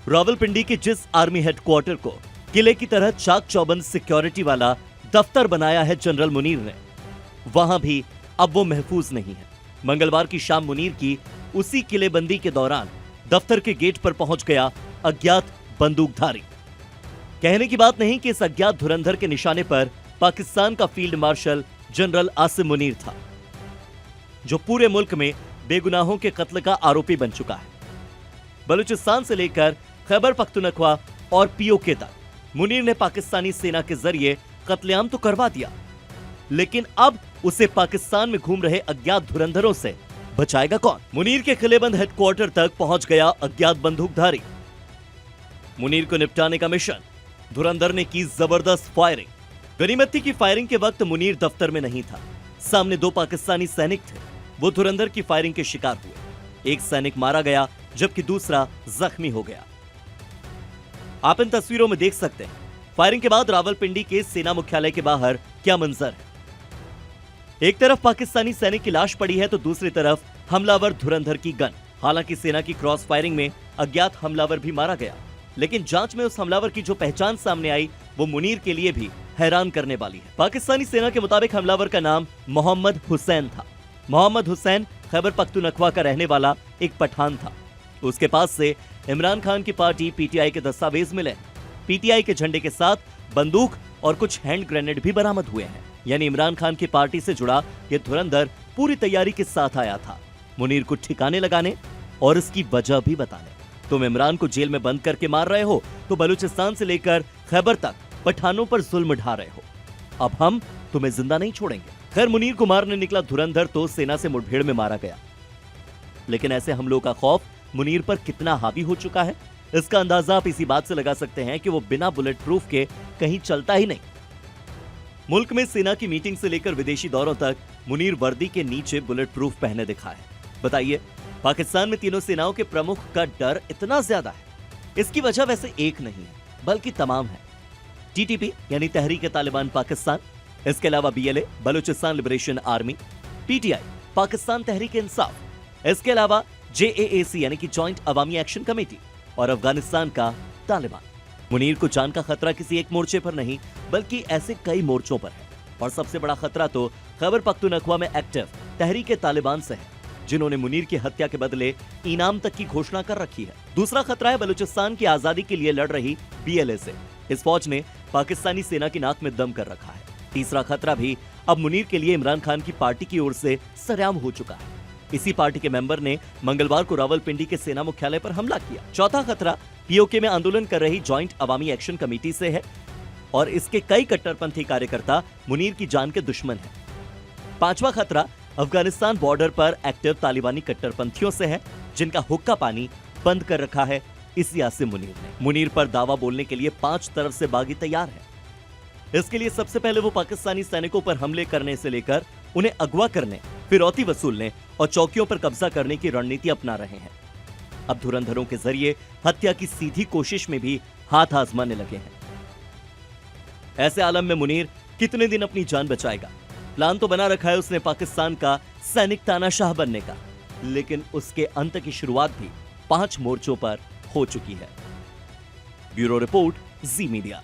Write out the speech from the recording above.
रावलपिंडी के जिस army headquarter को किले की तरह चाक चौबंद सिक्योरिटी वाला दफ्तर बनाया है जनरल मुनीर ने, वहां भी अब वो महफूज नहीं है। मंगलवार की शाम मुनीर की उसी किलेबंदी के दौरान दफ्तर के गेट पर पहुंच गया अज्ञात बंदूकधारी। कहने की बात नहीं कि इस अज्ञात धुरंधर के निशाने पर पाकिस्तान का field marshal general Asim Munir था, जो पूरे मुल्क में बेगुनाहों के कत्ल का आरोपी बन चुका है। बलूचिस्तान से लेकर खैबर पख्तूनख्वा और पीओके तक मुनीर ने पाकिस्तानी सेना के जरिए कत्लेआम तो करवा दिया, लेकिन अब उसे पाकिस्तान में घूम रहे अज्ञात धुरंधरों से बचाएगा कौन? मुनीर के किलेबंद हेडक्वार्टर तक पहुंच गया अज्ञात बंदूकधारी। मुनीर को निपटाने का मिशन। धुरंधर ने की जबरदस्त फायरिंग। गनीमती की फायरिंग के वक्त मुनीर दफ्तर में नहीं था। सामने दो पाकिस्तानी सैनिक थे, वो धुरंधर की फायरिंग के शिकार हुए। एक सैनिक मारा गया जबकि दूसरा जख्मी हो गया। आप इन तस्वीरों में देख सकते हैं फायरिंग के बाद रावलपिंडी के सेना मुख्यालय के बाहर क्या मंजर है। एक तरफ पाकिस्तानी सैनिक की लाश पड़ी है तो दूसरी तरफ हमलावर धुरंधर की गन। हालांकि सेना की क्रॉस फायरिंग में अज्ञात हमलावर भी मारा गया, लेकिन जांच में उस हमलावर की जो पहचान सामने आई वो मुनीर के लिए भी हैरान करने वाली है। पाकिस्तानी सेना के मुताबिक हमलावर का नाम मोहम्मद हुसैन था। मोहम्मद हुसैन खैबर पख्तूनख्वा का रहने वाला एक पठान था। उसके पास से इमरान खान की पार्टी पीटीआई के दस्तावेज मिले। पीटीआई के झंडे के साथ बंदूक और कुछ हैंड ग्रेनेड भी बरामद हुए हैं। यानी इमरान खान की पार्टी से जुड़ा ये धुरंधर पूरी तैयारी के साथ आया था मुनीर को ठिकाने लगाने और इसकी वजह भी बताने। तुम इमरान को जेल में बंद करके मार रहे हो तो बलूचिस्तान से लेकर खैबर तक पठानों पर जुल्म ढा रहे हो। अब हम तुम्हें जिंदा नहीं छोड़ेंगे। खैर, मुनीर को मारने निकला धुरंधर तो सेना से मुठभेड़ में मारा गया, लेकिन ऐसे हमलों का खौफ मुनीर पर कितना हावी हो चुका है इसका अंदाजा आप इसी बात से लगा सकते हैं कि वो बिना बुलेट प्रूफ के कहीं चलता ही नहीं। मुल्क में सेना की मीटिंग से लेकर विदेशी दौरों तक मुनीर वर्दी के नीचे बुलेट प्रूफ पहने दिखा है। बताइए, पाकिस्तान में तीनों सेनाओं के प्रमुख का डर इतना ज्यादा है। इसकी वजह वैसे एक नहीं है बल्कि तमाम है। टीटीपी यानी तहरीक-ए-तालिबान पाकिस्तान, इसके अलावा BLA Balochistan liberation army, PTI Pakistan Tehreek-e-Insaf, इसके अलावा जेएएसी यानी कि जॉइंट अवामी एक्शन कमेटी और अफगानिस्तान का तालिबान। मुनीर को जान का खतरा किसी एक मोर्चे पर नहीं बल्कि ऐसे कई मोर्चों पर है। और सबसे बड़ा खतरा तो खैबर पख्तूनख्वा में एक्टिव तहरीक-ए-तालिबान से है, जिन्होंने मुनीर की हत्या के बदले इनाम तक की घोषणा कर रखी है। दूसरा खतरा है बलूचिस्तान की आजादी के लिए लड़ रही बीएलए से। इस फौज ने पाकिस्तानी सेना की नाक में दम कर रखा है। तीसरा खतरा भी अब मुनीर के लिए इमरान खान की पार्टी की ओर से सरेआम हो चुका है। इसी पार्टी के मेंबर ने मंगलवार को रावलपिंडी के सेना मुख्यालय पर हमला किया। चौथा खतरा पीओके में आंदोलन कर रही जॉइंट अवामी एक्शन कमेटी से है और इसके कई कट्टरपंथी कार्यकर्ता मुनीर की जान के दुश्मन हैं। पांचवा खतरा अफगानिस्तान बॉर्डर पर एक्टिव तालिबानी कट्टरपंथियों से है, जिनका हुक्का पानी बंद कर रखा है इसी आसिम मुनीर ने। मुनीर पर दावा बोलने के लिए 5 तरफ से बागी तैयार है। इसके लिए सबसे पहले वो पाकिस्तानी सैनिकों पर हमले करने से लेकर उन्हें अगवा करने, फिरौती वसूलने और चौकियों पर कब्जा करने की रणनीति अपना रहे हैं। अब धुरंधरों के जरिए हत्या की सीधी कोशिश में भी हाथ आजमाने लगे हैं। ऐसे आलम में मुनीर कितने दिन अपनी जान बचाएगा? प्लान तो बना रखा है उसने पाकिस्तान का सैनिक तानाशाह बनने का, लेकिन उसके अंत की शुरुआत भी 5 मोर्चों पर हो चुकी है। ब्यूरो रिपोर्ट, जी मीडिया।